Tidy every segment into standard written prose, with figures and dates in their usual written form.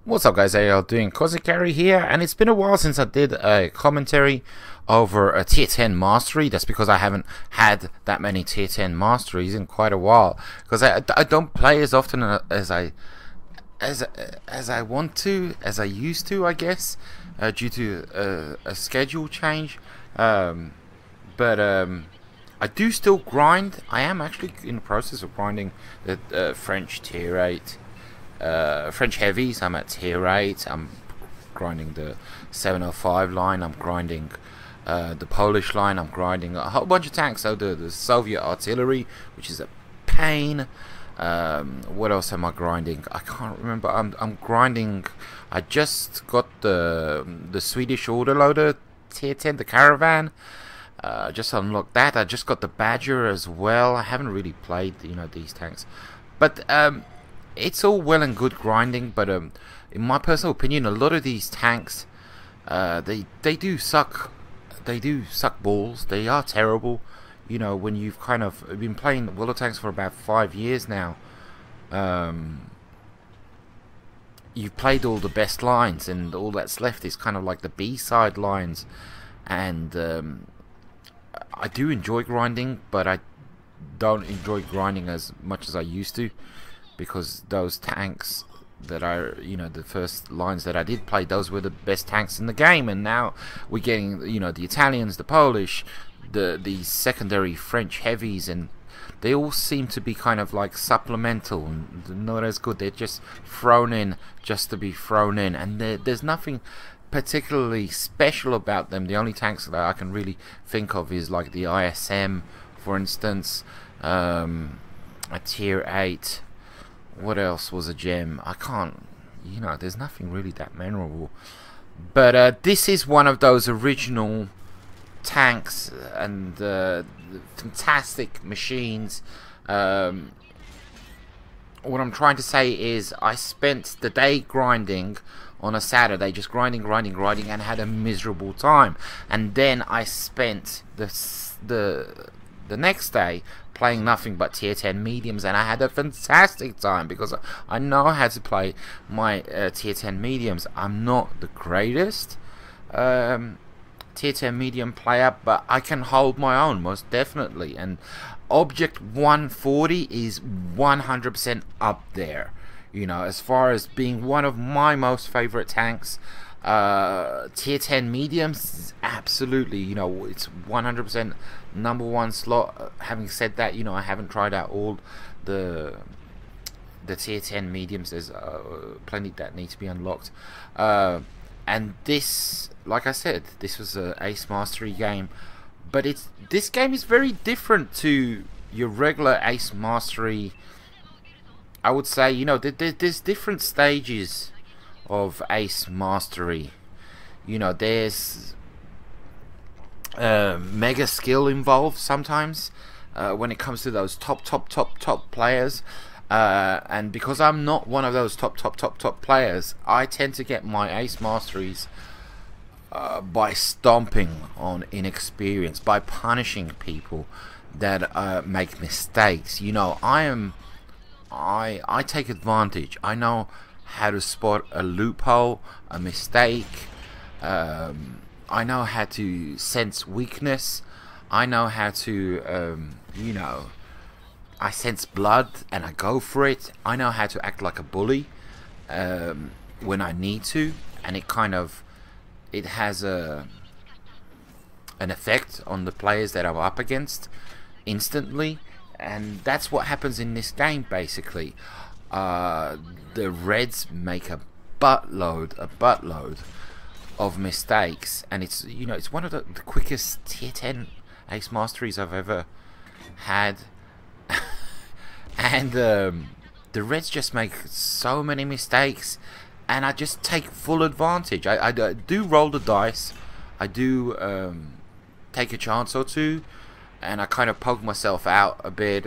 What's up, guys? How y'all doing? Kozikari here, and it's been a while since I did a commentary over a tier 10 mastery. That's because I haven't had that many tier 10 masteries in quite a while, because I don't play as often as I want to, as I used to, I guess, due to a schedule change. But I do still grind. I am actually in the process of grinding the French tier 8. French heavies. I'm at tier 8. I'm grinding the 705 line. I'm grinding the Polish line. I'm grinding a whole bunch of tanks. So the Soviet artillery, which is a pain. What else am I grinding? I can't remember. I'm grinding. I just got the Swedish autoloader tier 10, the Caravan. Just unlocked that. I just got the Badger as well. I haven't really played, these tanks, but it's all well and good grinding. But in my personal opinion, a lot of these tanks, they do suck. They do suck balls. They are terrible. When you've kind of been playing World of Tanks for about 5 years now, you've played all the best lines, and all that's left is kind of like the B-side lines. And I do enjoy grinding, but I don't enjoy grinding as much as I used to, because those tanks that are, the first lines that I did play, those were the best tanks in the game. And now we're getting, the Italians, the Polish, the secondary French heavies, and they all seem to be kind of like supplemental and not as good. They're just thrown in just to be thrown in, and there's nothing particularly special about them. The only tanks that I can really think of is like the ISM, for instance, a tier 8. What else was a gem? I can't, there's nothing really that memorable. But this is one of those original tanks and fantastic machines. What I'm trying to say is, I spent the day grinding on a Saturday, just grinding, and had a miserable time. And then I spent the next day playing nothing but tier 10 mediums, and I had a fantastic time, because I know how to play my tier 10 mediums. I'm not the greatest tier 10 medium player, but I can hold my own, most definitely. And Object 140 is 100% up there, as far as being one of my most favorite tanks. Tier 10 mediums is absolutely, it's 100% number one slot. Having said that, I haven't tried out all the tier 10 mediums. There's plenty that need to be unlocked. And this, like I said, this was a Ace Mastery game, but this game is very different to your regular Ace Mastery. I would say, there's different stages of Ace Mastery. There's mega skill involved sometimes when it comes to those top players. And because I'm not one of those top players, I tend to get my Ace Masteries by stomping on inexperience, by punishing people that make mistakes. I take advantage. I know how to spot a loophole, a mistake. I know how to sense weakness. I know how to, I sense blood and I go for it. I know how to act like a bully when I need to, and it has an effect on the players that I'm up against instantly. And that's what happens in this game, basically. The Reds make a buttload of mistakes, and it's it's one of the quickest tier 10 Ace Masteries I've ever had. And the Reds just make so many mistakes, and I just take full advantage. I do roll the dice. I do take a chance or two, and I kind of poke myself out a bit,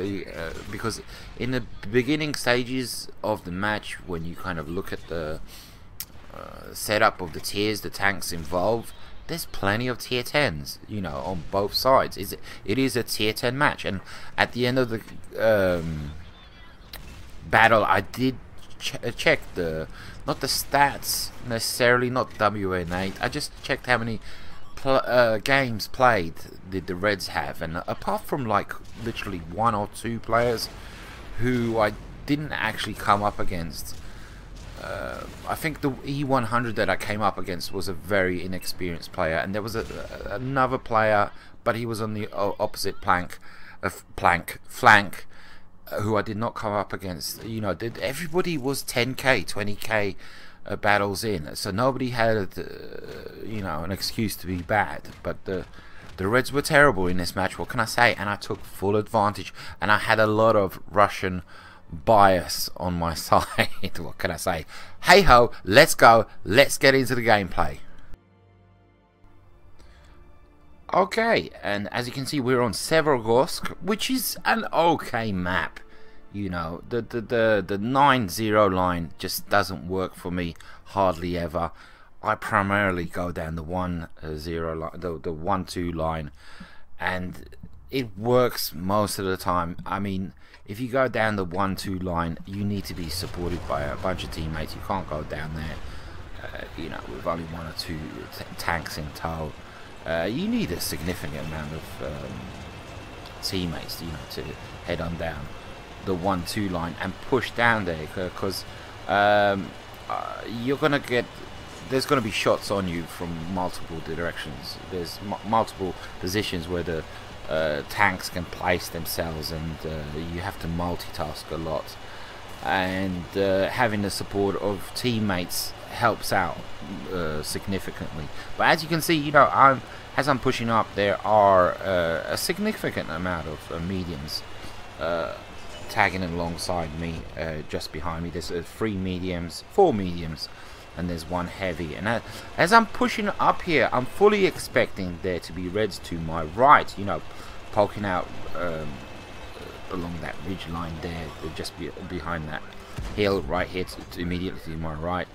because in the beginning stages of the match, when you kind of look at the setup of the tiers, the tanks involved, there's plenty of tier 10s, on both sides. It is a tier 10 match, and at the end of the battle, I did check not the stats necessarily, not WN8. I just checked how many games played did the Reds have, and apart from like literally 1 or 2 players who I didn't actually come up against, I think the E100 that I came up against was a very inexperienced player, and there was another player, but he was on the opposite flank, who I did not come up against. You know, everybody was 10k, 20k battles in, so nobody had you know, an excuse to be bad. But the Reds were terrible in this match. What can I say? And I took full advantage, and I had a lot of Russian bias on my side. What can I say? Hey ho, let's go, let's get into the gameplay. Okay, and as you can see, we're on Severogorsk, which is an okay map. You know, the 9-0 line just doesn't work for me hardly ever. I primarily go down the 1-0 line, the 1-2 line, and it works most of the time. I mean, if you go down the 1-2 line, you need to be supported by a bunch of teammates. You can't go down there, you know, with only 1 or 2 tanks in tow. You need a significant amount of teammates, you know, to head on down the 1-2 line and push down there, because you're gonna get, there's gonna be shots on you from multiple directions. There's multiple positions where the tanks can place themselves, and you have to multitask a lot, and having the support of teammates helps out significantly. But as you can see, you know, as I'm pushing up, there are a significant amount of mediums tagging alongside me, just behind me. There's 4 mediums, and there's 1 heavy. And as I'm pushing up here, I'm fully expecting there to be Reds to my right, you know, poking out along that ridge line there, just behind that hill right here, to immediately to my right.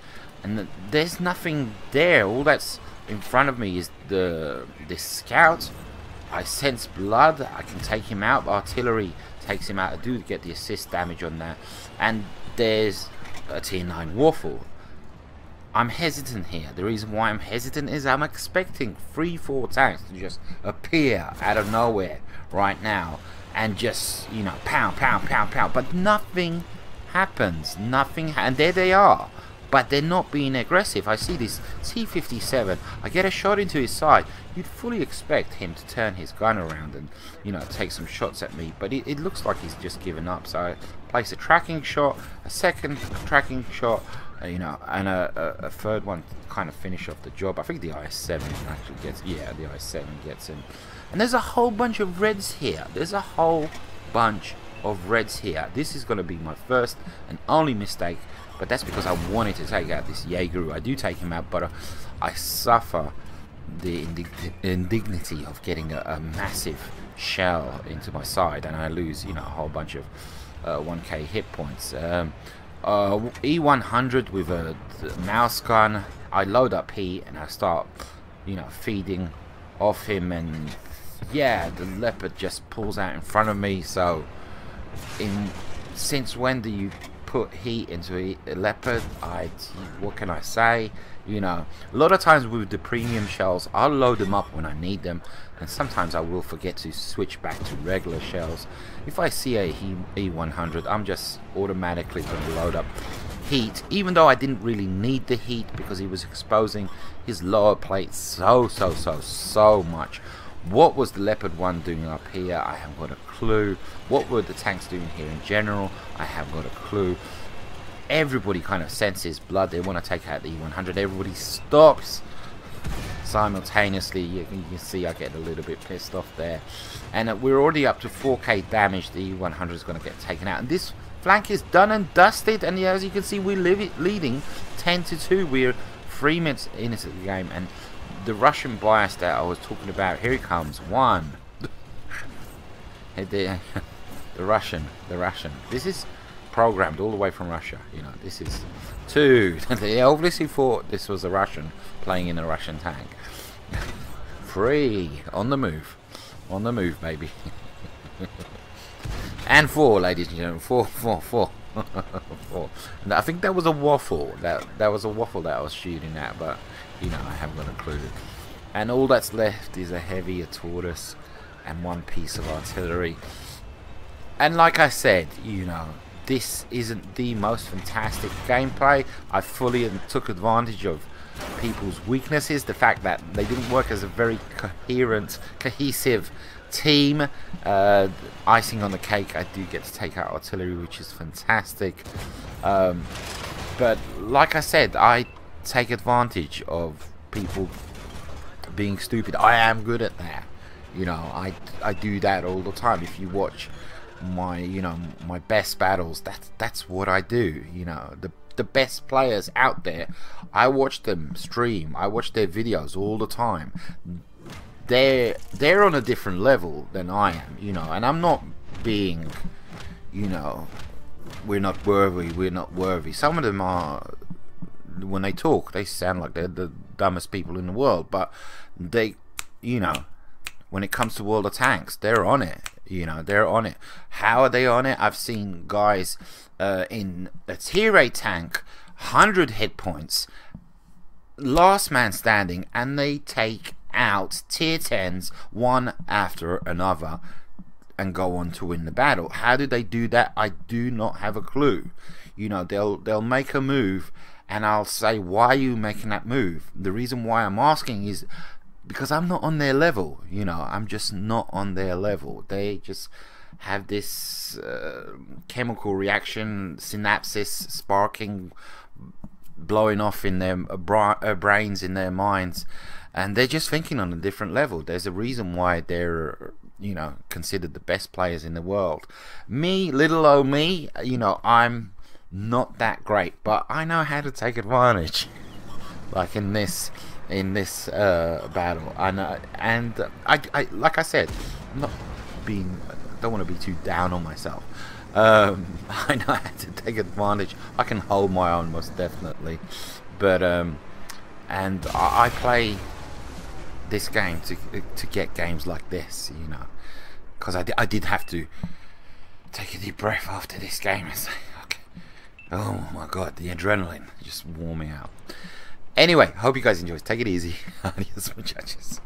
And there's nothing there. All that's in front of me is this scout. I sense blood. I can take him out. Artillery takes him out. I do get the assist damage on that. And there's a tier 9 Warful. I'm hesitant here. The reason why I'm hesitant is I'm expecting 3-4 tanks to just appear out of nowhere right now and just, you know, pound, pound, pound, pound. But nothing happens. Nothing, and there they are. But they're not being aggressive. I see this T-57. I get a shot into his side. You'd fully expect him to turn his gun around and, you know, take some shots at me. But it looks like he's just given up. So I place a tracking shot, a second tracking shot, you know, and a third one to kind of finish off the job. I think the IS-7 actually gets, yeah, the IS-7 gets him. And there's a whole bunch of Reds here. There's a whole bunch of Reds here. This is going to be my first and only mistake. But that's because I wanted to take out this Jaeger. I do take him out, but I suffer the indignity of getting a massive shell into my side, and I lose, you know, a whole bunch of 1k hit points. E100 with a mouse gun. I load up heat and I start, you know, feeding off him, and yeah, the Leopard just pulls out in front of me. So, since when do you put heat into a Leopard? What can I say? You know, a lot of times with the premium shells, I'll load them up when I need them, and sometimes I will forget to switch back to regular shells. If I see a E100, I'm just automatically going to load up heat, even though I didn't really need the heat because he was exposing his lower plate so much. What was the Leopard 1 doing up here? I haven't got a clue. What were the tanks doing here in general? I haven't got a clue. Everybody kind of senses blood. They want to take out the E100. Everybody stops simultaneously. You can see I get a little bit pissed off there. And we're already up to 4k damage. The E100 is going to get taken out. And this flank is done and dusted. And yeah, as you can see, we're leading 10-2. We're 3 minutes into the game. And the Russian bias that I was talking about, here he comes. 1. the Russian. This is programmed all the way from Russia. You know, this is 2. They obviously thought this was a Russian playing in a Russian tank. 3. On the move, baby. And 4, ladies and gentlemen. 4. And I think that was a waffle. That was a waffle that I was shooting at, but you know, I haven't got a clue. And all that's left is a heavier tortoise and one piece of artillery. And like I said, you know, this isn't the most fantastic gameplay. I fully took advantage of people's weaknesses, the fact that they didn't work as a very cohesive team. Icing on the cake, I do get to take out artillery, which is fantastic. But like I said, I take advantage of people being stupid. I am good at that. You know, I do that all the time. If you watch my, you know, my best battles, that's what I do. You know, the best players out there, I watch them stream, I watch their videos all the time. They're on a different level than I am, you know, and I'm not being, you know, we're not worthy. Some of them are, when they talk, they sound like they're the dumbest people in the world, but they, you know, when it comes to World of Tanks, they're on it. You know, they're on it. How are they on it? I've seen guys in a tier 8 tank, 100 hit points, last man standing, and they take out tier 10s one after another and go on to win the battle. How do they do that? I do not have a clue. You know, they'll make a move, and I'll say, why are you making that move? The reason why I'm asking is because I'm not on their level. You know, I'm just not on their level. They just have this chemical reaction, synapses sparking, blowing off in their brains, in their minds, and they're just thinking on a different level. There's a reason why they're, you know, considered the best players in the world. Me, little old me, you know, I'm not that great, but I know how to take advantage. Like in this battle, I know, and I like I said, I'm not being, don't want to be too down on myself. I know how to take advantage. I can hold my own, most definitely, but and I play this game to get games like this, you know, because I did have to take a deep breath after this game and say, okay, oh my god, the adrenaline just wore me out. Anyway, hope you guys enjoyed. Take it easy. Adios, muchachos.